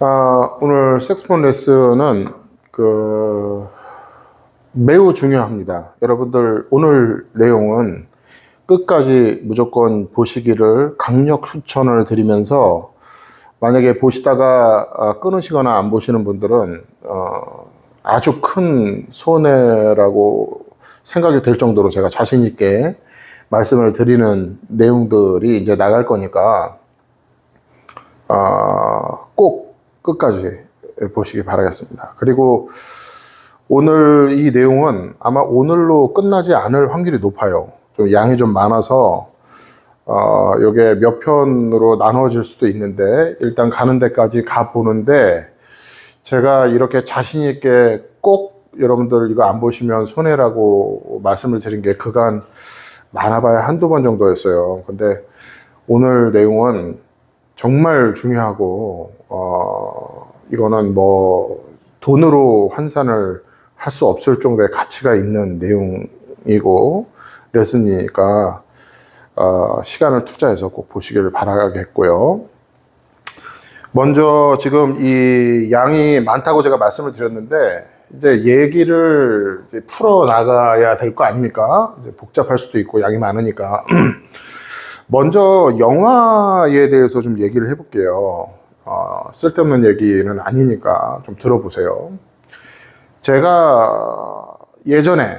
오늘 색스폰 레슨은 매우 중요합니다. 여러분들 오늘 내용은 끝까지 무조건 보시기를 강력 추천을 드리면서 만약에 보시다가 끊으시거나 안 보시는 분들은 아주 큰 손해라고 생각이 될 정도로 제가 자신 있게 말씀을 드리는 내용들이 이제 나갈 거니까 꼭 끝까지 보시기 바라겠습니다. 그리고 오늘 이 내용은 아마 오늘로 끝나지 않을 확률이 높아요. 좀 양이 좀 많아서 이게 몇 편으로 나눠질 수도 있는데 일단 가는 데까지 가 보는데 제가 이렇게 자신 있게 꼭 여러분들 이거 안 보시면 손해라고 말씀을 드린 게 그간 많아봐야 한두 번 정도였어요. 근데 오늘 내용은 정말 중요하고 이거는 뭐 돈으로 환산을 할 수 없을 정도의 가치가 있는 내용이고 레슨이니까 시간을 투자해서 꼭 보시기를 바라겠고요. 먼저 지금 이 양이 많다고 제가 말씀을 드렸는데 이제 얘기를 이제 풀어 나가야 될 거 아닙니까? 이제 복잡할 수도 있고 양이 많으니까 먼저 영화에 대해서 좀 얘기를 해볼게요. 쓸데없는 얘기는 아니니까 좀 들어보세요. 제가 예전에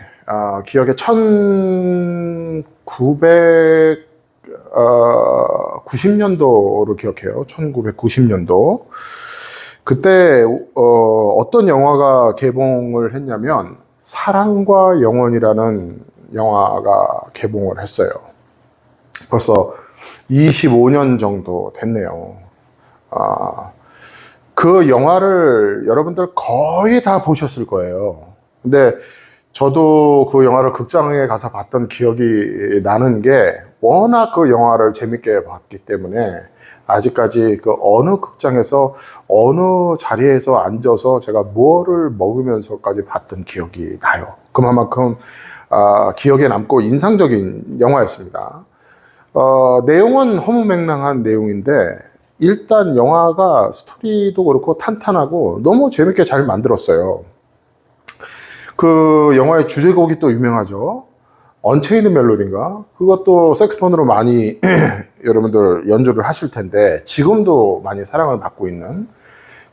기억에 1990년도로 기억해요. 1990년도. 그때 어떤 영화가 개봉을 했냐면 사랑과 영원이라는 영화가 개봉을 했어요. 벌써 25년 정도 됐네요. 그 영화를 여러분들 거의 다 보셨을 거예요. 근데 저도 그 영화를 극장에 가서 봤던 기억이 나는 게 워낙 그 영화를 재밌게 봤기 때문에 아직까지 그 어느 극장에서 어느 자리에서 앉아서 제가 무엇을 먹으면서까지 봤던 기억이 나요. 그만큼 기억에 남고 인상적인 영화였습니다. 내용은 허무맹랑한 내용인데 일단 영화가 스토리도 그렇고 탄탄하고 너무 재밌게 잘 만들었어요. 그 영화의 주제곡이 또 유명하죠. 언체인드 멜로디인가? 그것도 색스폰으로 많이 여러분들 연주를 하실 텐데 지금도 많이 사랑을 받고 있는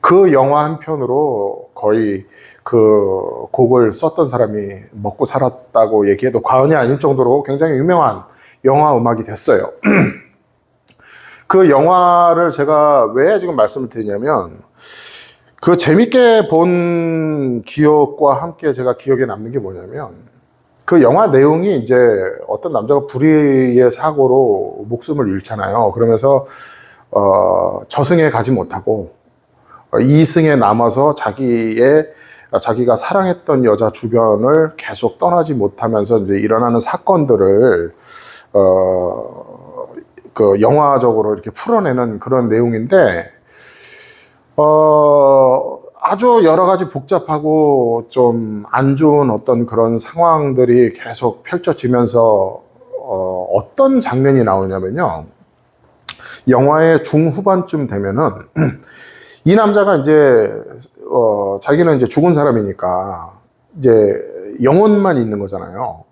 그 영화 한 편으로 거의 그 곡을 썼던 사람이 먹고 살았다고 얘기해도 과언이 아닐 정도로 굉장히 유명한 영화 음악이 됐어요. 그 영화를 제가 왜 지금 말씀을 드리냐면 그 재밌게 본 기억과 함께 제가 기억에 남는 게 뭐냐면 그 영화 내용이 이제 어떤 남자가 불의의 사고로 목숨을 잃잖아요. 그러면서 저승에 가지 못하고 이승에 남아서 자기가 사랑했던 여자 주변을 계속 떠나지 못하면서 이제 일어나는 사건들을 그 영화적으로 이렇게 풀어내는 그런 내용인데 아주 여러 가지 복잡하고 좀 안 좋은 어떤 그런 상황들이 계속 펼쳐지면서 어떤 장면이 나오냐면요. 영화의 중후반쯤 되면은 이 남자가 이제 자기는 이제 죽은 사람이니까 이제 영혼만 있는 거잖아요.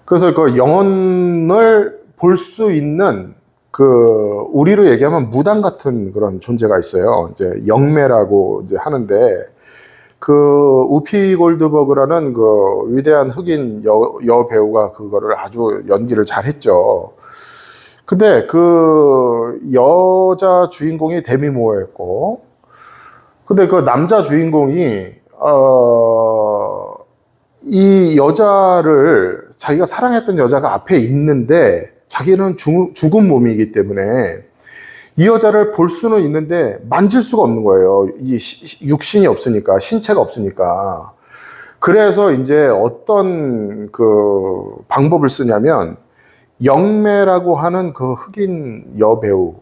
그래서 그 영혼을 볼 수 있는 우리로 얘기하면 무당 같은 그런 존재가 있어요. 이제 영매라고 이제 하는데 우피 골드버그라는 그 위대한 흑인 여배우가 그거를 아주 연기를 잘 했죠. 근데 그 여자 주인공이 데미 무어였고 근데 그 남자 주인공이 이 여자를 자기가 사랑했던 여자가 앞에 있는데 자기는 죽은 몸이기 때문에 이 여자를 볼 수는 있는데 만질 수가 없는 거예요. 이 육신이 없으니까, 신체가 없으니까. 그래서 이제 어떤 그 방법을 쓰냐면 영매라고 하는 그 흑인 여배우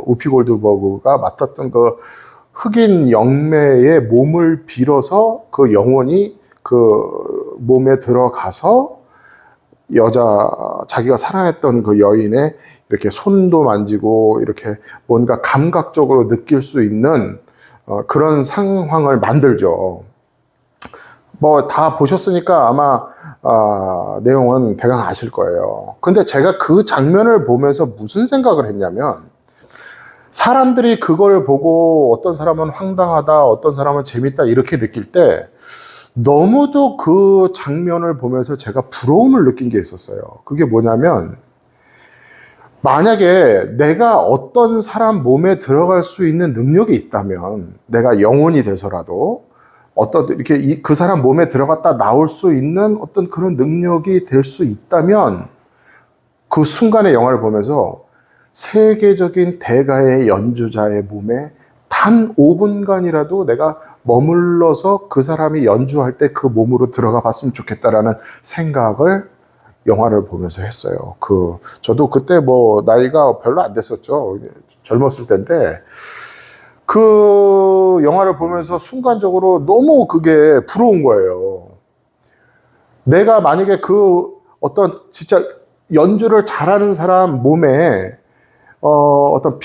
우피 골드버그가 맡았던 그 흑인 영매의 몸을 빌어서 그 영혼이 그 몸에 들어가서 자기가 사랑했던 그 여인의 이렇게 손도 만지고 이렇게 뭔가 감각적으로 느낄 수 있는 그런 상황을 만들죠. 뭐 다 보셨으니까 아마 내용은 대강 아실 거예요. 근데 제가 그 장면을 보면서 무슨 생각을 했냐면, 사람들이 그걸 보고 어떤 사람은 황당하다, 어떤 사람은 재밌다 이렇게 느낄 때 너무도 그 장면을 보면서 제가 부러움을 느낀 게 있었어요. 그게 뭐냐면, 만약에 내가 어떤 사람 몸에 들어갈 수 있는 능력이 있다면, 내가 영혼이 돼서라도 어떤 이렇게 그 사람 몸에 들어갔다 나올 수 있는 어떤 그런 능력이 될 수 있다면, 그 순간의 영화를 보면서 세계적인 대가의 연주자의 몸에 단 5분간이라도 내가 머물러서 그 사람이 연주할 때 그 몸으로 들어가 봤으면 좋겠다라는 생각을 영화를 보면서 했어요. 저도 그때 뭐 나이가 별로 안 됐었죠. 젊었을 때인데, 그 영화를 보면서 순간적으로 너무 그게 부러운 거예요. 내가 만약에 그 어떤 진짜 연주를 잘하는 사람 몸에 어떤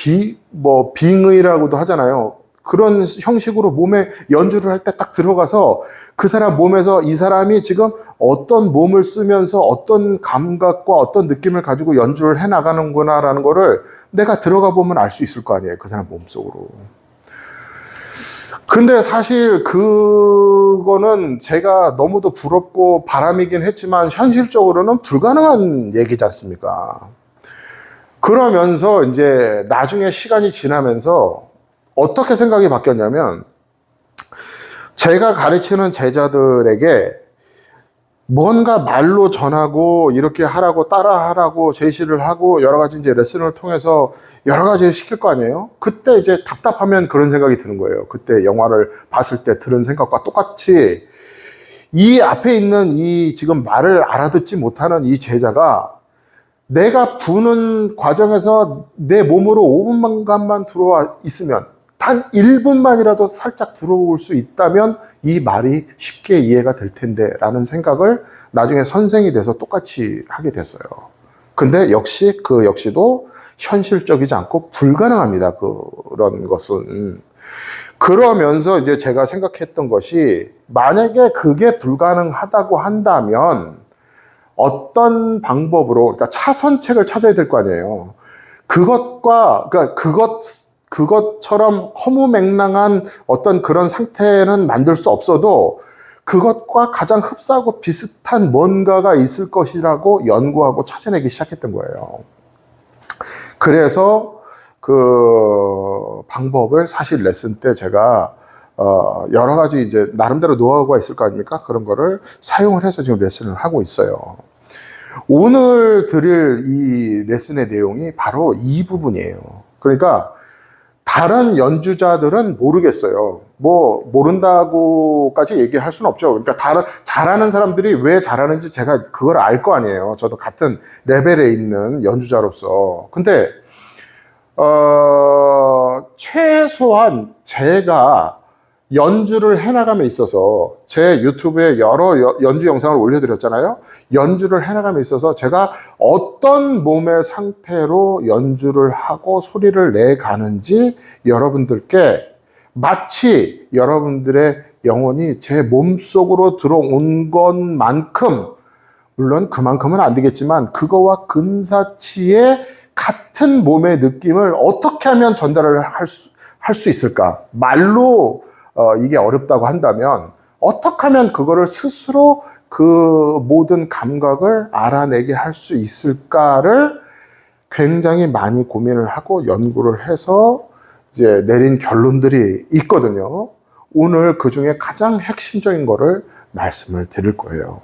빙의라고도 하잖아요. 그런 형식으로 몸에 연주를 할 때 딱 들어가서 그 사람 몸에서 이 사람이 지금 어떤 몸을 쓰면서 어떤 감각과 어떤 느낌을 가지고 연주를 해 나가는구나라는 거를 내가 들어가 보면 알 수 있을 거 아니에요. 그 사람 몸속으로. 근데 사실 그거는 제가 너무도 부럽고 바람이긴 했지만 현실적으로는 불가능한 얘기지 않습니까? 그러면서 이제 나중에 시간이 지나면서 어떻게 생각이 바뀌었냐면, 제가 가르치는 제자들에게 뭔가 말로 전하고 이렇게 하라고 따라하라고 제시를 하고 여러 가지 이제 레슨을 통해서 여러 가지를 시킬 거 아니에요? 그때 이제 답답하면 그런 생각이 드는 거예요. 그때 영화를 봤을 때 들은 생각과 똑같이 이 앞에 있는 이 지금 말을 알아듣지 못하는 이 제자가 내가 부는 과정에서 내 몸으로 5분간만 들어와 있으면, 단 1분만이라도 살짝 들어올 수 있다면 이 말이 쉽게 이해가 될 텐데 라는 생각을 나중에 선생이 돼서 똑같이 하게 됐어요. 근데 역시도 현실적이지 않고 불가능합니다. 그런 것은. 그러면서 이제 제가 생각했던 것이, 만약에 그게 불가능하다고 한다면 어떤 방법으로, 그러니까 차선책을 찾아야 될 거 아니에요. 그러니까 그것처럼 허무맹랑한 어떤 그런 상태는 만들 수 없어도 그것과 가장 흡사하고 비슷한 뭔가가 있을 것이라고 연구하고 찾아내기 시작했던 거예요. 그래서 그 방법을 사실 레슨 때 제가 여러 가지 이제 나름대로 노하우가 있을 거 아닙니까? 그런 거를 사용을 해서 지금 레슨을 하고 있어요. 오늘 드릴 이 레슨의 내용이 바로 이 부분이에요. 그러니까 다른 연주자들은 모르겠어요. 뭐 모른다고까지 얘기할 수는 없죠. 그러니까 잘하는 사람들이 왜 잘하는지 제가 그걸 알 거 아니에요. 저도 같은 레벨에 있는 연주자로서. 근데 최소한 제가 연주를 해나감에 있어서, 제 유튜브에 여러 연주 영상을 올려드렸잖아요. 연주를 해나감에 있어서 제가 어떤 몸의 상태로 연주를 하고 소리를 내가는지 여러분들께, 마치 여러분들의 영혼이 제 몸속으로 들어온 것만큼, 물론 그만큼은 안 되겠지만 그거와 근사치의 같은 몸의 느낌을 어떻게 하면 전달을 할 수 있을까? 말로 이게 어렵다고 한다면 어떻게 하면 그거를 스스로 그 모든 감각을 알아내게 할 수 있을까를 굉장히 많이 고민을 하고 연구를 해서 이제 내린 결론들이 있거든요. 오늘 그 중에 가장 핵심적인 거를 말씀을 드릴 거예요.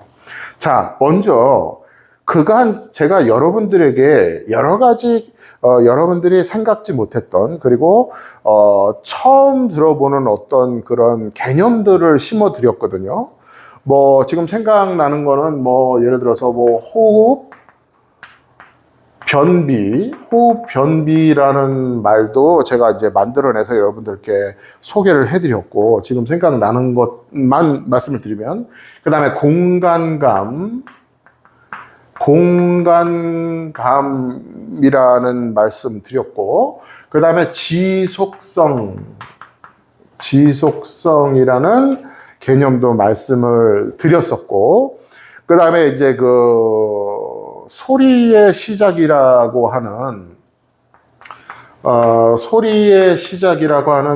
자, 먼저 그간 제가 여러분들에게 여러 가지 여러분들이 생각지 못했던, 그리고 처음 들어보는 어떤 그런 개념들을 심어 드렸거든요. 뭐 지금 생각나는 거는 뭐 예를 들어서 뭐 호흡 변비라는 말도 제가 이제 만들어내서 여러분들께 소개를 해드렸고, 지금 생각나는 것만 말씀을 드리면, 그 다음에 공간감, 공간감이라는 말씀 드렸고, 그 다음에 지속성이라는 개념도 말씀을 드렸었고, 그 다음에 이제 그 소리의 시작이라고 하는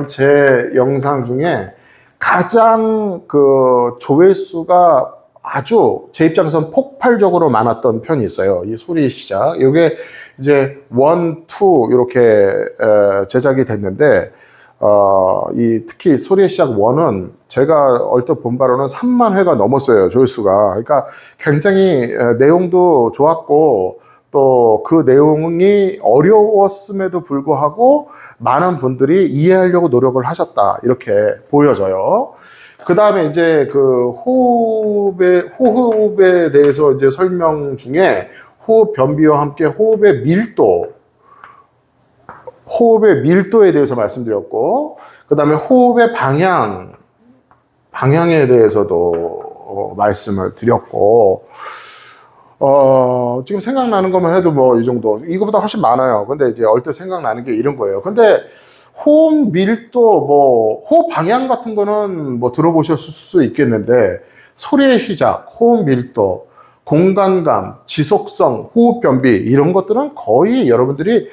제 영상 중에 가장 그 조회수가 아주 제 입장에서는 폭발적으로 많았던 편이 있어요. 이 소리의 시작. 이게 이제 1, 2 이렇게 제작이 됐는데, 특히 소리의 시작 1은 제가 얼핏 본 바로는 3만 회가 넘었어요, 조회수가. 그러니까 굉장히 내용도 좋았고, 또 그 내용이 어려웠음에도 불구하고 많은 분들이 이해하려고 노력을 하셨다, 이렇게 보여져요. 그 다음에 이제 그 호흡에 대해서 이제 설명 중에 호흡 변비와 함께 호흡의 밀도에 대해서 말씀드렸고, 그 다음에 호흡의 방향에 대해서도 말씀을 드렸고, 지금 생각나는 것만 해도 뭐 이 정도, 이거보다 훨씬 많아요. 근데 이제 얼핏 생각나는 게 이런 거예요. 근데 호흡 밀도, 호흡 방향 같은 거는 뭐 들어보셨을 수 있겠는데, 소리의 시작, 호흡 밀도, 공간감, 지속성, 호흡 변비, 이런 것들은 거의 여러분들이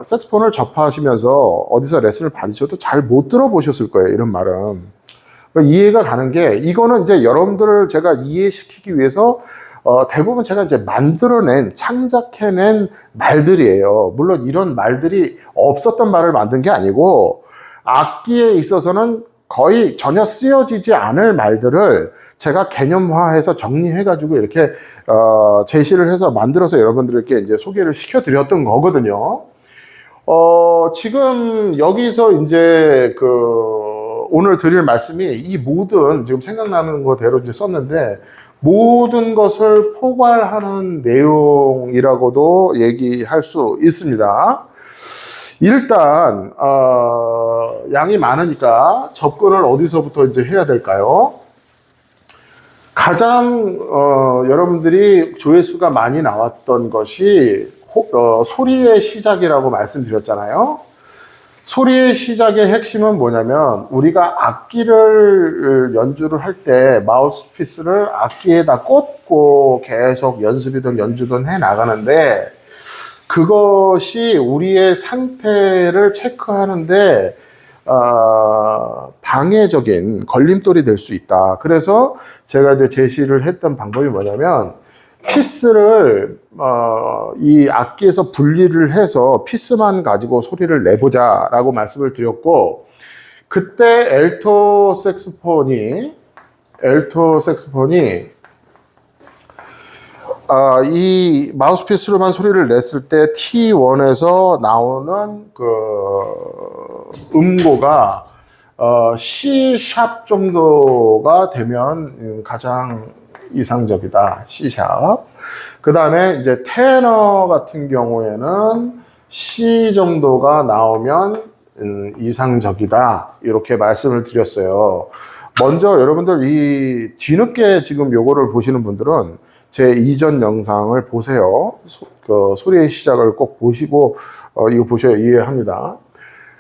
색소폰을 접하시면서 어디서 레슨을 받으셔도 잘 못 들어보셨을 거예요, 이런 말은. 이해가 가는 게, 이거는 이제 여러분들을 제가 이해시키기 위해서 대부분 제가 이제 창작해낸 말들이에요. 물론 이런 말들이 없었던 말을 만든 게 아니고, 악기에 있어서는 거의 전혀 쓰여지지 않을 말들을 제가 개념화해서 정리해가지고 이렇게 제시를 해서 만들어서 여러분들께 이제 소개를 시켜드렸던 거거든요. 지금 여기서 이제 오늘 드릴 말씀이 이 모든, 지금 생각나는 거대로 이제 썼는데, 모든 것을 포괄하는 내용이라고도 얘기할 수 있습니다. 일단 양이 많으니까 접근을 어디서부터 이제 해야 될까요? 가장 여러분들이 조회수가 많이 나왔던 것이 소리의 시작이라고 말씀드렸잖아요. 소리의 시작의 핵심은 뭐냐면, 우리가 악기를 연주를 할 때 마우스피스를 악기에다 꽂고 계속 연습이든 연주든 해 나가는데, 그것이 우리의 상태를 체크하는데 방해적인 걸림돌이 될 수 있다. 그래서 제가 이제 제시를 했던 방법이 뭐냐면, 피스를 이 악기에서 분리를 해서 피스만 가지고 소리를 내보자 라고 말씀을 드렸고, 그때 엘토 색스폰이 이 마우스피스로만 소리를 냈을 때 T1에서 나오는 그 음고가 C# 정도가 되면 가장 이상적이다. C#. 그 다음에 이제 테너 같은 경우에는 C 정도가 나오면 이상적이다. 이렇게 말씀을 드렸어요. 먼저 여러분들 이 뒤늦게 지금 요거를 보시는 분들은 제 이전 영상을 보세요. 소리의 시작을 꼭 보시고 이거 보셔야 이해합니다.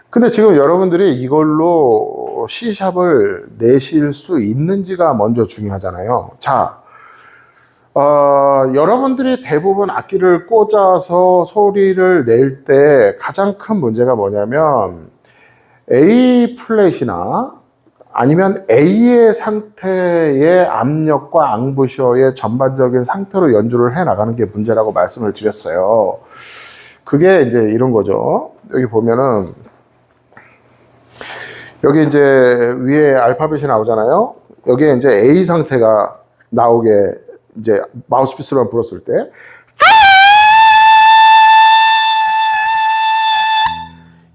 근데 지금 여러분들이 이걸로 C샵을 내실 수 있는지가 먼저 중요하잖아요. 자, 여러분들이 대부분 악기를 꽂아서 소리를 낼 때 가장 큰 문제가 뭐냐면, A 플랫이나 아니면 A의 상태의 압력과 앙부셔의 전반적인 상태로 연주를 해 나가는 게 문제라고 말씀을 드렸어요. 그게 이제 이런 거죠. 여기 보면은, 여기 이제 위에 알파벳이 나오잖아요. 여기에 이제 A 상태가 나오게, 이제 마우스피스로만 불었을 때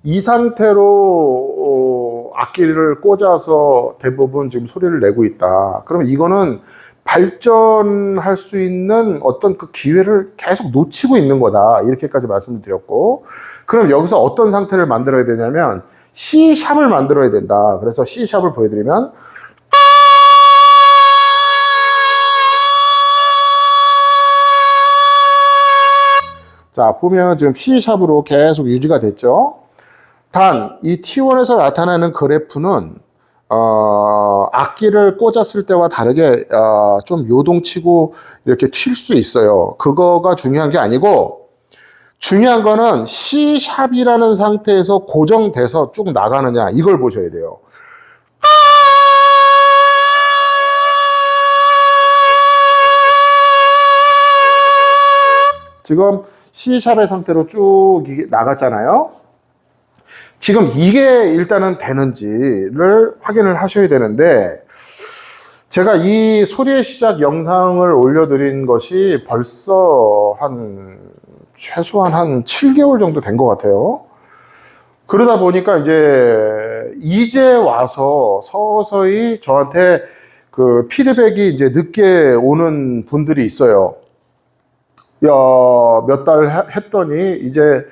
이 상태로 악기를 꽂아서 대부분 지금 소리를 내고 있다. 그러면 이거는 발전할 수 있는 어떤 그 기회를 계속 놓치고 있는 거다. 이렇게까지 말씀을 드렸고, 그럼 여기서 어떤 상태를 만들어야 되냐면 C샵을 만들어야 된다. 그래서 C샵을 보여드리면, 자, 보면 지금 C샵으로 계속 유지가 됐죠. 단, 이 T1에서 나타나는 그래프는, 악기를 꽂았을 때와 다르게, 좀 요동치고 이렇게 튈 수 있어요. 그거가 중요한 게 아니고, 중요한 거는 C샵이라는 상태에서 고정돼서 쭉 나가느냐, 이걸 보셔야 돼요. 지금 C샵의 상태로 쭉 나갔잖아요. 지금 이게 일단은 되는지를 확인을 하셔야 되는데, 제가 이 소리의 시작 영상을 올려드린 것이 벌써 최소한 한 7개월 정도 된 것 같아요. 그러다 보니까 이제 와서 서서히 저한테 그 피드백이 이제 늦게 오는 분들이 있어요. 야, 몇 달 했더니 이제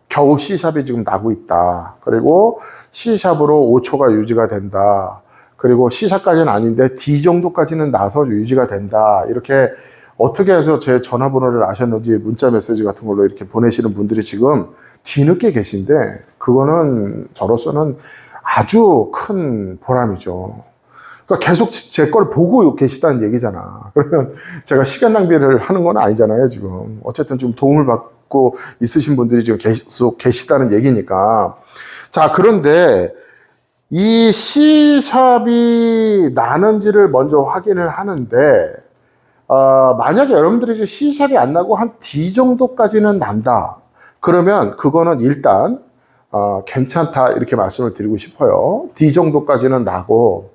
겨우 C샵이 지금 나고 있다. 그리고 C샵으로 5초가 유지가 된다. 그리고 C샵까지는 아닌데 D 정도까지는 나서 유지가 된다. 이렇게 어떻게 해서 제 전화번호를 아셨는지 문자 메시지 같은 걸로 이렇게 보내시는 분들이 지금 뒤늦게 계신데, 그거는 저로서는 아주 큰 보람이죠. 그러니까 계속 제 걸 보고 계시다는 얘기잖아. 그러면 제가 시간 낭비를 하는 건 아니잖아요, 지금. 어쨌든 좀 도움을 받고 있으신 분들이 지금 계속 계시다는 얘기니까. 자, 그런데 이 C샵이 나는지를 먼저 확인을 하는데, 만약에 여러분들이 C샵이 안 나고 한 D 정도까지는 난다. 그러면 그거는 일단, 괜찮다. 이렇게 말씀을 드리고 싶어요. D 정도까지는 나고,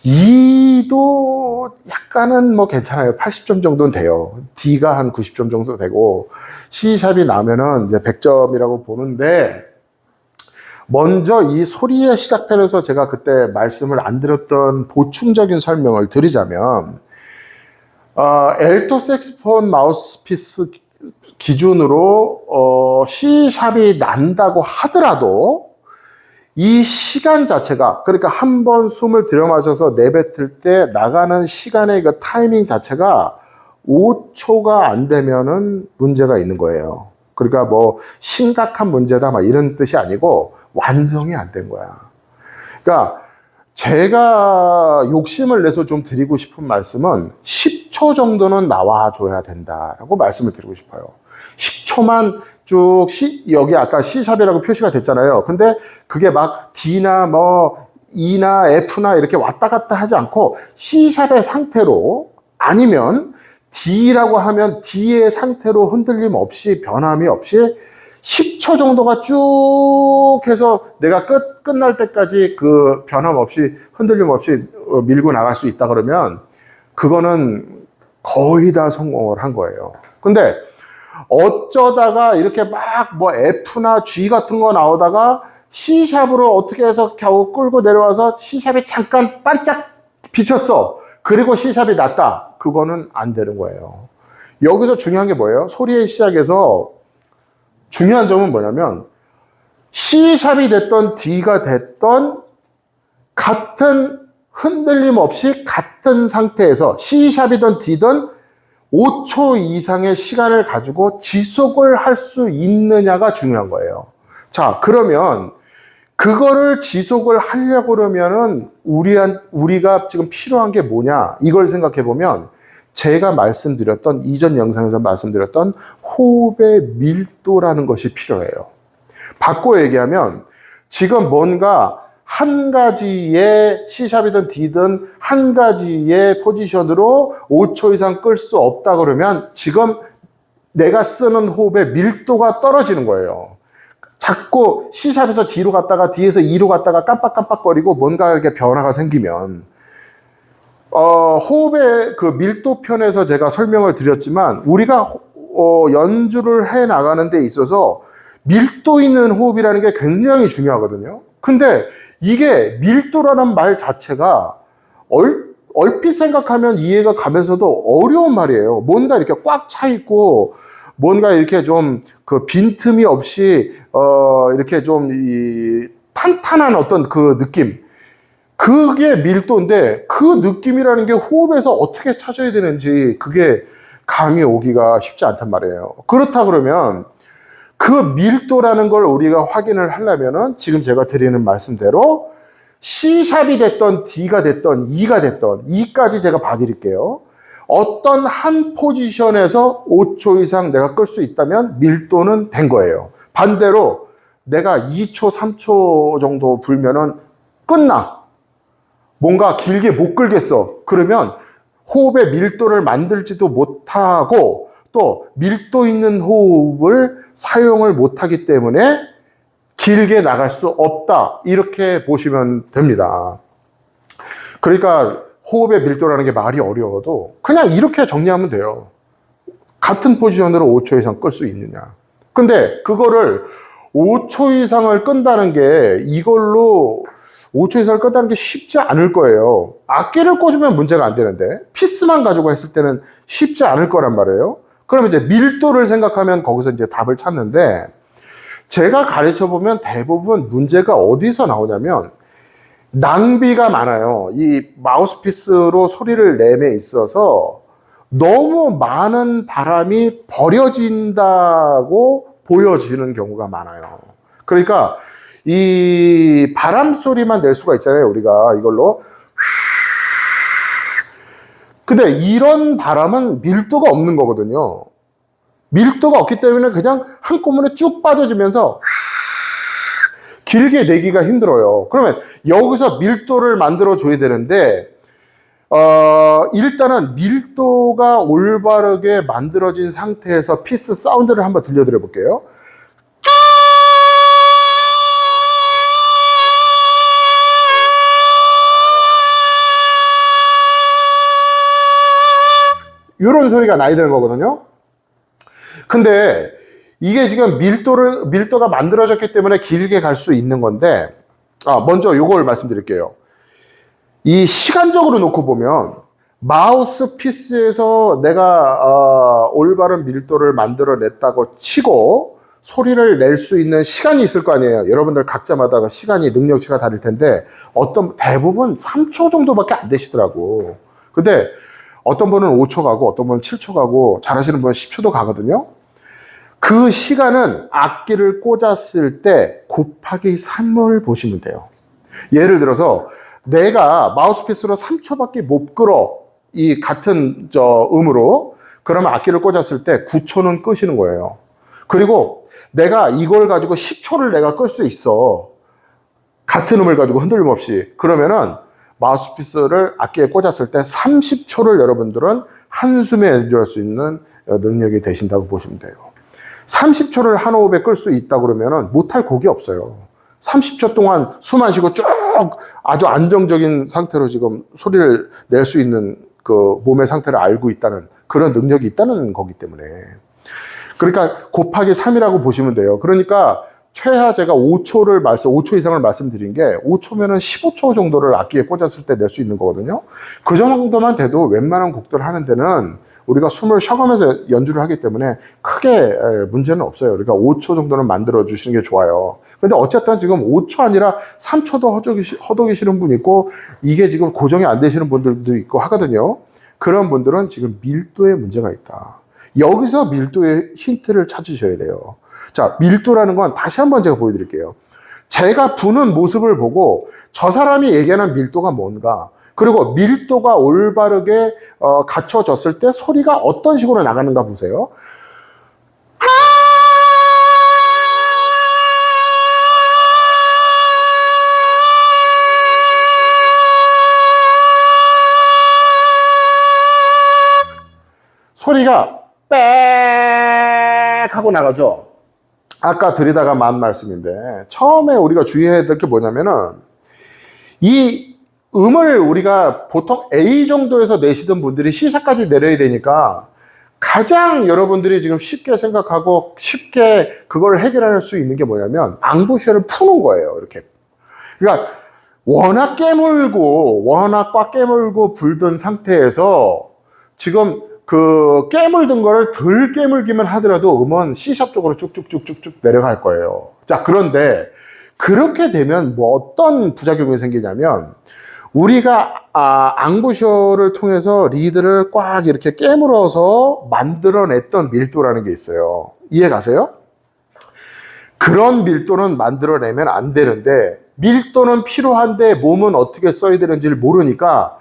E도 약간은 뭐 괜찮아요. 80점 정도는 돼요. D가 한 90점 정도 되고, C샵이 나면은 이제 100점이라고 보는데, 먼저 이 소리의 시작편에서 제가 그때 말씀을 안 드렸던 보충적인 설명을 드리자면, 엘토 색스폰 마우스피스 기준으로 C샵이 난다고 하더라도 이 시간 자체가, 그러니까 한 번 숨을 들여마셔서 내뱉을 때 나가는 시간의 그 타이밍 자체가 5초가 안 되면은 문제가 있는 거예요. 그러니까 뭐 심각한 문제다 막 이런 뜻이 아니고 완성이 안 된 거야. 그러니까 제가 욕심을 내서 좀 드리고 싶은 말씀은 10초 정도는 나와줘야 된다라고 말씀을 드리고 싶어요. 10초만 쭉 여기 아까 C샵이라고 표시가 됐잖아요. 근데 그게 막 D나 뭐 E나 F나 이렇게 왔다 갔다 하지 않고 C샵의 상태로, 아니면 D라고 하면 D의 상태로 흔들림 없이 변함이 없이 10초 정도가 쭉 해서 내가 끝날 때까지 그 변함 없이 흔들림 없이 밀고 나갈 수 있다 그러면 그거는 거의 다 성공을 한 거예요. 근데 어쩌다가 이렇게 막 뭐 F나 G 같은 거 나오다가 C샵으로 어떻게 해서 겨우 끌고 내려와서 C샵이 잠깐 반짝 비쳤어. 그리고 C샵이 났다. 그거는 안 되는 거예요. 여기서 중요한 게 뭐예요? 소리의 시작에서 중요한 점은 뭐냐면 C샵이 됐던 D가 됐던 같은 흔들림 없이 같은 상태에서 C샵이든 D든 5초 이상의 시간을 가지고 지속을 할 수 있느냐가 중요한 거예요. 자, 그러면 그거를 지속을 하려고 그러면은 우리가 지금 필요한 게 뭐냐? 이걸 생각해 보면 제가 말씀드렸던, 이전 영상에서 말씀드렸던 호흡의 밀도라는 것이 필요해요. 바꿔 얘기하면 지금 뭔가 한 가지의 C샵이든 D든 한 가지의 포지션으로 5초 이상 끌 수 없다 그러면 지금 내가 쓰는 호흡의 밀도가 떨어지는 거예요. 자꾸 C샵에서 D로 갔다가 D에서 E로 갔다가 깜빡깜빡거리고 뭔가 이렇게 변화가 생기면 호흡의 그 밀도 편에서 제가 설명을 드렸지만 우리가 연주를 해 나가는 데 있어서 밀도 있는 호흡이라는 게 굉장히 중요하거든요. 근데 이게 밀도라는 말 자체가 얼핏 생각하면 이해가 가면서도 어려운 말이에요. 뭔가 이렇게 꽉 차 있고 뭔가 이렇게 좀 그 빈틈이 없이 이렇게 좀 탄탄한 어떤 그 느낌, 그게 밀도인데 그 느낌이라는 게 호흡에서 어떻게 찾아야 되는지 그게 감이 오기가 쉽지 않단 말이에요. 그렇다 그러면 그 밀도라는 걸 우리가 확인을 하려면은 지금 제가 드리는 말씀대로 C샵이 됐던 D가 됐던 E가 됐던 E까지 제가 봐드릴게요. 어떤 한 포지션에서 5초 이상 내가 끌 수 있다면 밀도는 된 거예요. 반대로 내가 2초, 3초 정도 불면은 끝나. 뭔가 길게 못 끌겠어. 그러면 호흡의 밀도를 만들지도 못하고 또 밀도 있는 호흡을 사용을 못하기 때문에 길게 나갈 수 없다. 이렇게 보시면 됩니다. 그러니까 호흡의 밀도라는 게 말이 어려워도 그냥 이렇게 정리하면 돼요. 같은 포지션으로 5초 이상 끌 수 있느냐. 근데 그거를 5초 이상을 끈다는 게 이걸로 5초 이상을 끈다는 게 쉽지 않을 거예요. 악기를 꽂으면 문제가 안 되는데 피스만 가지고 했을 때는 쉽지 않을 거란 말이에요. 그럼 이제 밀도를 생각하면 거기서 이제 답을 찾는데 제가 가르쳐 보면 대부분 문제가 어디서 나오냐면 낭비가 많아요. 이 마우스피스로 소리를 내에 있어서 너무 많은 바람이 버려진다고 보여지는 경우가 많아요. 그러니까 이 바람 소리만 낼 수가 있잖아요. 우리가 이걸로. 근데 이런 바람은 밀도가 없는 거거든요. 밀도가 없기 때문에 그냥 한꺼번에 쭉 빠져지면서 길게 내기가 힘들어요. 그러면 여기서 밀도를 만들어 줘야 되는데 일단은 밀도가 올바르게 만들어진 상태에서 피스 사운드를 한번 들려드려 볼게요. 이런 소리가 나야 되는 거거든요. 근데 이게 지금 밀도가 만들어졌기 때문에 길게 갈 수 있는 건데, 먼저 이걸 말씀드릴게요. 이 시간적으로 놓고 보면, 마우스피스에서 내가 올바른 밀도를 만들어냈다고 치고, 소리를 낼 수 있는 시간이 있을 거 아니에요. 여러분들 각자마다 시간이 능력치가 다를 텐데, 대부분 3초 정도밖에 안 되시더라고. 근데 어떤 분은 5초 가고, 어떤 분은 7초 가고, 잘하시는 분은 10초도 가거든요. 그 시간은 악기를 꽂았을 때 곱하기 3을 보시면 돼요. 예를 들어서 내가 마우스피스로 3초밖에 못 끌어, 이 같은 음으로. 그러면 악기를 꽂았을 때 9초는 끄시는 거예요. 그리고 내가 이걸 가지고 10초를 내가 끌 수 있어. 같은 음을 가지고 흔들림 없이. 그러면은 마우스피스를 악기에 꽂았을 때 30초를 여러분들은 한숨에 연주할 수 있는 능력이 되신다고 보시면 돼요. 30초를 한 호흡에 끌 수 있다 그러면은 못할 곡이 없어요. 30초 동안 숨 안 쉬고 쭉 아주 안정적인 상태로 지금 소리를 낼 수 있는 그 몸의 상태를 알고 있다는 그런 능력이 있다는 거기 때문에. 그러니까 곱하기 3이라고 보시면 돼요. 그러니까 최하 제가 5초 이상을 말씀드린 게 5초면은 15초 정도를 악기에 꽂았을 때 낼 수 있는 거거든요. 그 정도만 돼도 웬만한 곡들 하는 데는 우리가 숨을 쉬어가면서 연주를 하기 때문에 크게 문제는 없어요. 그러니까 5초 정도는 만들어 주시는 게 좋아요. 근데 어쨌든 지금 5초 아니라 3초도 허덕이시는 분 있고 이게 지금 고정이 안 되시는 분들도 있고 하거든요. 그런 분들은 지금 밀도에 문제가 있다. 여기서 밀도의 힌트를 찾으셔야 돼요. 자, 밀도라는 건 다시 한번 제가 보여드릴게요. 제가 부는 모습을 보고 저 사람이 얘기하는 밀도가 뭔가, 그리고 밀도가 올바르게 갖춰졌을 때 소리가 어떤 식으로 나가는가 보세요. 소리가 빽 하고 나가죠. 아까 드리다가 만 말씀인데 처음에 우리가 주의해야 될 게 뭐냐면은 이 음을 우리가 보통 A 정도에서 내시던 분들이 C사까지 내려야 되니까 가장 여러분들이 지금 쉽게 생각하고 쉽게 그걸 해결할 수 있는 게 뭐냐면 앙부셔를 푸는 거예요. 이렇게. 그러니까 워낙 꽉 깨물고 불던 상태에서 지금 그 깨물든 거를 덜 깨물기만 하더라도 음은 C샵 쪽으로 쭉쭉쭉쭉쭉 내려갈 거예요. 자, 그런데 그렇게 되면 뭐 어떤 부작용이 생기냐면 우리가 앙부셔를 통해서 리드를 꽉 이렇게 깨물어서 만들어냈던 밀도라는 게 있어요. 이해 가세요? 그런 밀도는 만들어내면 안 되는데 밀도는 필요한데 몸은 어떻게 써야 되는지를 모르니까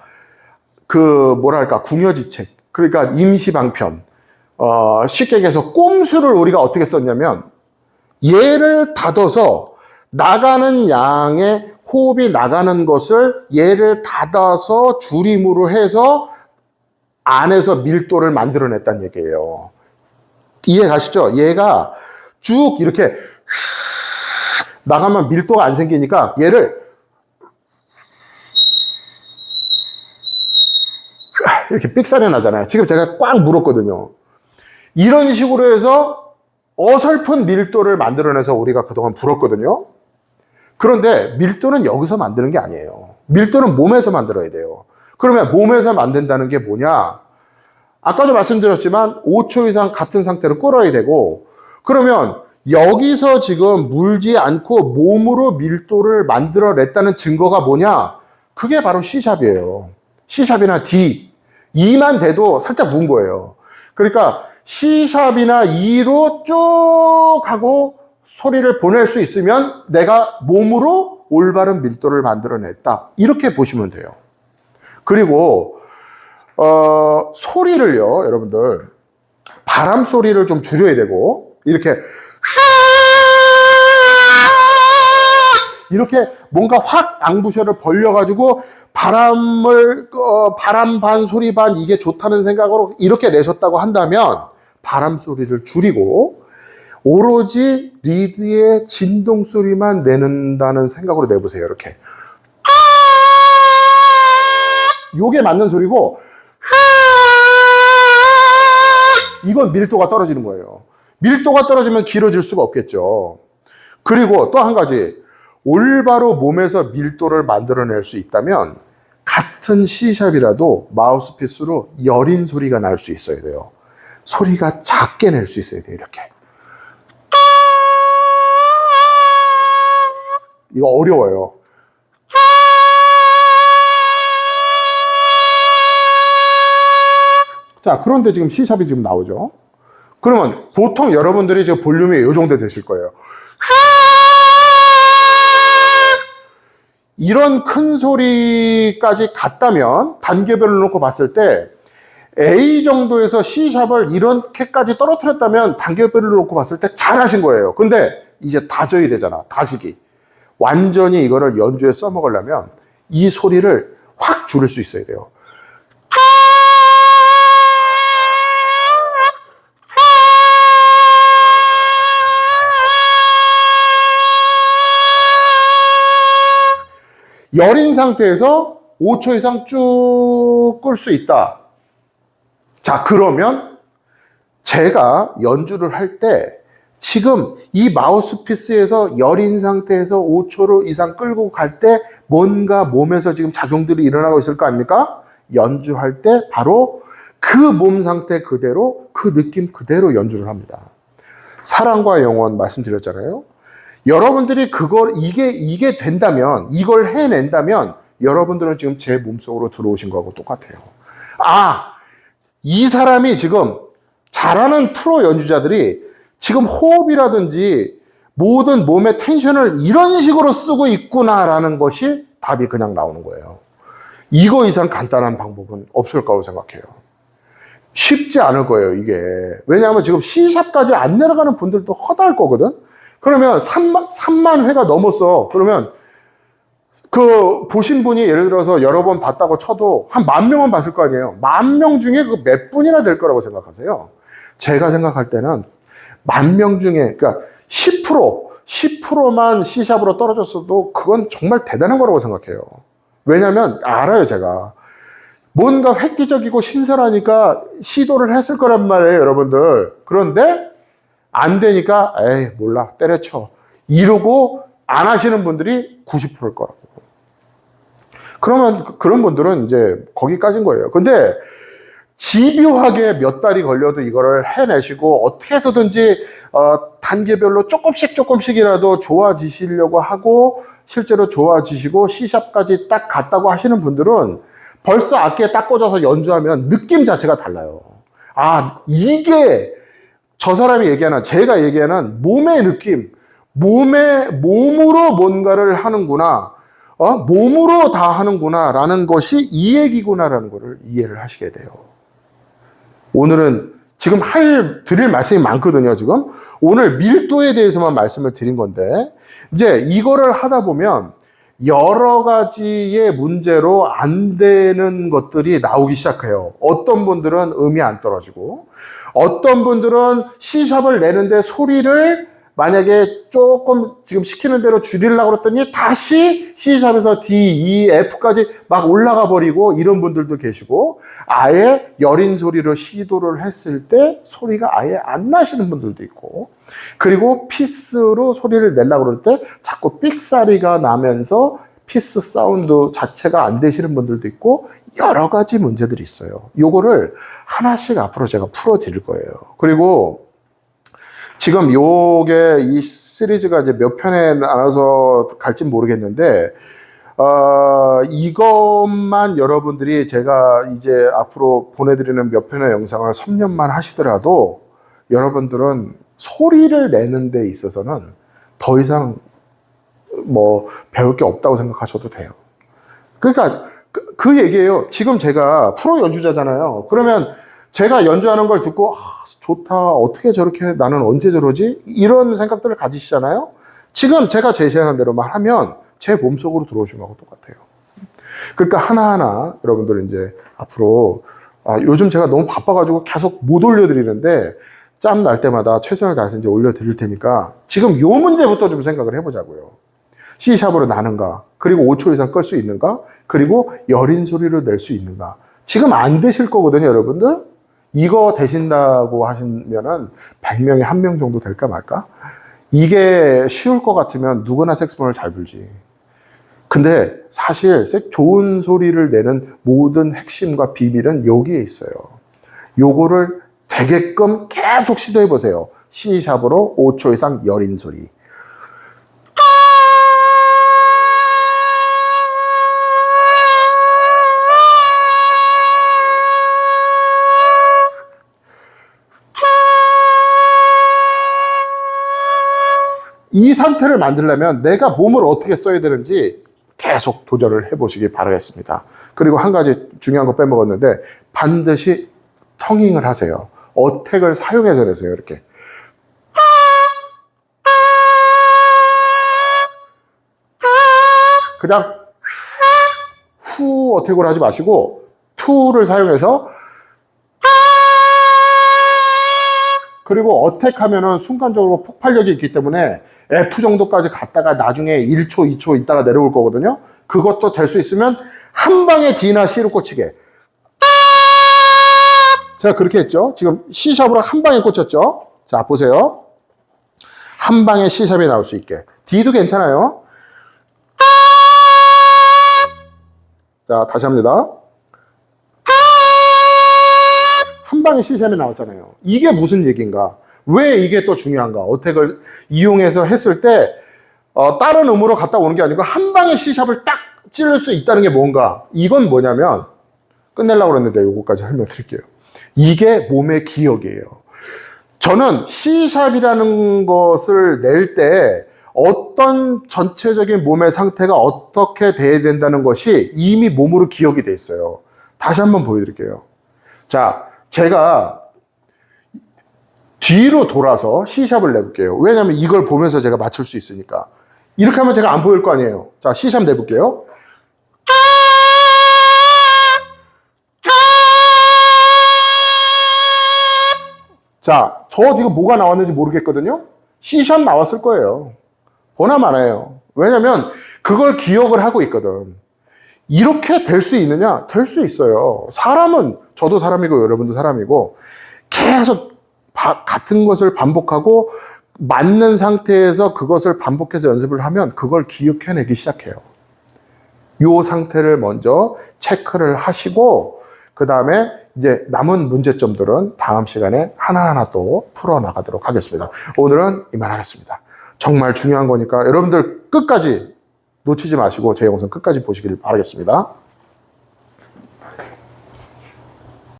뭐랄까 궁여지책, 그러니까 임시방편, 쉽게 얘기해서 꼼수를 우리가 어떻게 썼냐면 얘를 닫아서 나가는 양의 호흡이 나가는 것을 얘를 닫아서 줄임으로 해서 안에서 밀도를 만들어냈다는 얘기예요. 이해 가시죠? 얘가 쭉 이렇게 나가면 밀도가 안 생기니까 얘를 이렇게 삑사리 나잖아요. 지금 제가 꽉 물었거든요. 이런 식으로 해서 어설픈 밀도를 만들어내서 우리가 그동안 불었거든요. 그런데 밀도는 여기서 만드는 게 아니에요. 밀도는 몸에서 만들어야 돼요. 그러면 몸에서 만든다는 게 뭐냐? 아까도 말씀드렸지만 5초 이상 같은 상태로 끓어야 되고, 그러면 여기서 지금 물지 않고 몸으로 밀도를 만들어냈다는 증거가 뭐냐? 그게 바로 C샵이에요. C샵이나 D. E만 돼도 살짝 부은 거예요. 그러니까 C샵이나 E로 쭉 하고 소리를 보낼 수 있으면 내가 몸으로 올바른 밀도를 만들어냈다. 이렇게 보시면 돼요. 그리고 소리를요, 여러분들 바람 소리를 좀 줄여야 되고 이렇게 뭔가 확 앙부셔를 벌려가지고 바람 반 소리 반 이게 좋다는 생각으로 이렇게 내셨다고 한다면 바람 소리를 줄이고 오로지 리드의 진동 소리만 내는다는 생각으로 내보세요. 이렇게 요게 맞는 소리고 이건 밀도가 떨어지는 거예요. 밀도가 떨어지면 길어질 수가 없겠죠. 그리고 또 한 가지, 올바로 몸에서 밀도를 만들어낼 수 있다면 같은 C샵이라도 마우스피스로 여린 소리가 날 수 있어야 돼요. 소리가 작게 낼 수 있어야 돼요. 이렇게. 이거 어려워요. 자, 그런데 지금 C샵이 지금 나오죠. 그러면 보통 여러분들이 지금 볼륨이 이 정도 되실 거예요. 이런 큰 소리까지 갔다면 단계별로 놓고 봤을 때 A 정도에서 C샵을 이렇게까지 떨어뜨렸다면 단계별로 놓고 봤을 때 잘하신 거예요. 근데 이제 다져야 되잖아. 다지기. 완전히 이거를 연주에 써먹으려면 이 소리를 확 줄일 수 있어야 돼요. 여린 상태에서 5초 이상 쭉 끌 수 있다. 자, 그러면 제가 연주를 할 때 지금 이 마우스피스에서 여린 상태에서 5초 이상 끌고 갈 때 뭔가 몸에서 지금 작용들이 일어나고 있을 거 아닙니까? 연주할 때 바로 그 몸 상태 그대로, 그 느낌 그대로 연주를 합니다. 사랑과 영원 말씀드렸잖아요. 여러분들이 이게 된다면, 이걸 해낸다면 여러분들은 지금 제 몸속으로 들어오신 거하고 똑같아요. 이 사람이 지금 잘하는 프로 연주자들이 지금 호흡이라든지 모든 몸의 텐션을 이런 식으로 쓰고 있구나라는 것이 답이 그냥 나오는 거예요. 이거 이상 간단한 방법은 없을 거라고 생각해요. 쉽지 않을 거예요, 이게. 왜냐하면 지금 C샵까지 안 내려가는 분들도 허다할 거거든? 그러면 3만 회가 넘었어. 그러면 보신 분이 예를 들어서 여러 번 봤다고 쳐도 한 10,000명은 봤을 거 아니에요. 10,000명 중에 몇 분이나 될 거라고 생각하세요? 제가 생각할 때는 10,000명 중에, 그러니까 10%만 C샵으로 떨어졌어도 그건 정말 대단한 거라고 생각해요. 왜냐면 알아요, 제가. 뭔가 획기적이고 신선하니까 시도를 했을 거란 말이에요, 여러분들. 그런데 안 되니까 에이 몰라 때려쳐 이러고 안 하시는 분들이 90%일 거라고. 그러면 그런 분들은 이제 거기까지인 거예요. 근데 집요하게 몇 달이 걸려도 이거를 해내시고 어떻게 해서든지 단계별로 조금씩이라도 좋아지시려고 하고 실제로 좋아지시고 C샵까지 딱 갔다고 하시는 분들은 벌써 악기에 딱 꽂아서 연주하면 느낌 자체가 달라요. 아, 이게 저 사람이 얘기하는, 제가 얘기하는 몸의 느낌, 몸으로 뭔가를 하는구나, 몸으로 다 하는구나 라는 것이 이 얘기구나라는 것을 이해를 하시게 돼요. 오늘은 지금 드릴 말씀이 많거든요, 지금. 오늘 밀도에 대해서만 말씀을 드린 건데, 이제 이거를 하다 보면 여러 가지의 문제로 안 되는 것들이 나오기 시작해요. 어떤 분들은 음이 안 떨어지고, 어떤 분들은 C샵을 내는데 소리를 만약에 조금 지금 시키는 대로 줄이려고 그랬더니 다시 C샵에서 D, E, F까지 막 올라가 버리고 이런 분들도 계시고, 아예 여린 소리로 시도를 했을 때 소리가 아예 안 나시는 분들도 있고, 그리고 피스로 소리를 내려고 그럴 때 자꾸 삑사리가 나면서 피스 사운드 자체가 안 되시는 분들도 있고, 여러 가지 문제들이 있어요. 요거를 하나씩 앞으로 제가 풀어 드릴 거예요. 그리고 지금 요게 이 시리즈가 이제 몇 편에 나눠서 갈지 모르겠는데, 이것만 여러분들이 제가 이제 앞으로 보내드리는 몇 편의 영상을 섭렵만 하시더라도 여러분들은 소리를 내는 데 있어서는 더 이상 뭐 배울 게 없다고 생각하셔도 돼요. 그러니까 그 얘기예요. 지금 제가 프로 연주자잖아요. 그러면 제가 연주하는 걸 듣고 좋다, 어떻게 저렇게, 나는 언제 저러지? 이런 생각들을 가지시잖아요. 지금 제가 제시하는 대로만 하면 제 몸속으로 들어오신 거하고 똑같아요. 그러니까 하나하나 여러분들 이제 앞으로, 요즘 제가 너무 바빠가지고 계속 못 올려드리는데, 짬 날 때마다 최선을 다해서 이제 올려드릴 테니까 지금 요 문제부터 좀 생각을 해보자고요. C샵으로 나는가, 그리고 5초 이상 끌 수 있는가, 그리고 여린 소리로 낼 수 있는가. 지금 안 되실 거거든요, 여러분들. 이거 되신다고 하시면은 100명에 1명 정도 될까 말까? 이게 쉬울 것 같으면 누구나 색소폰을 잘 불지. 근데 사실 좋은 소리를 내는 모든 핵심과 비밀은 여기에 있어요. 요거를 되게끔 계속 시도해 보세요. C샵으로 5초 이상 여린 소리. 이 상태를 만들려면 내가 몸을 어떻게 써야 되는지 계속 도전을 해보시기 바라겠습니다. 그리고 한 가지 중요한 거 빼먹었는데, 반드시 텅잉을 하세요. 어택을 사용해서 내세요, 이렇게. 그냥 후 어택을 하지 마시고 투를 사용해서, 그리고 어택하면은 순간적으로 폭발력이 있기 때문에 F 정도까지 갔다가 나중에 1초, 2초 있다가 내려올 거거든요. 그것도 될 수 있으면 한 방에 D나 C로 꽂히게. 제가 그렇게 했죠. 지금 C샵으로 한 방에 꽂혔죠. 자, 보세요. 한 방에 C샵이 나올 수 있게. D도 괜찮아요. 자, 다시 합니다. 한 방에 C샵이 나왔잖아요. 이게 무슨 얘기인가? 왜 이게 또 중요한가? 어택을 이용해서 했을 때 다른 음으로 갔다 오는 게 아니고 한 방에 C샵을 딱 찌를 수 있다는 게 뭔가? 이건 뭐냐면, 끝내려고 그랬는데 요거까지 설명드릴게요. 이게 몸의 기억이에요. 저는 C샵이라는 것을 낼 때 어떤 전체적인 몸의 상태가 어떻게 돼야 된다는 것이 이미 몸으로 기억이 돼 있어요. 다시 한번 보여드릴게요. 자, 제가 뒤로 돌아서 C샵을 내볼게요. 왜냐하면 이걸 보면서 제가 맞출 수 있으니까. 이렇게 하면 제가 안 보일 거 아니에요. 자, C샵 내볼게요. 자, 저 지금 뭐가 나왔는지 모르겠거든요. C샵 나왔을 거예요. 보나 마나요. 왜냐면 그걸 기억을 하고 있거든. 이렇게 될 수 있느냐? 될 수 있어요. 사람은, 저도 사람이고 여러분도 사람이고, 계속 같은 것을 반복하고 맞는 상태에서 그것을 반복해서 연습을 하면 그걸 기억해내기 시작해요. 이 상태를 먼저 체크를 하시고, 그 다음에 이제 남은 문제점들은 다음 시간에 하나하나 또 풀어나가도록 하겠습니다. 오늘은 이만하겠습니다. 정말 중요한 거니까 여러분들 끝까지 놓치지 마시고 제 영상 끝까지 보시길 바라겠습니다.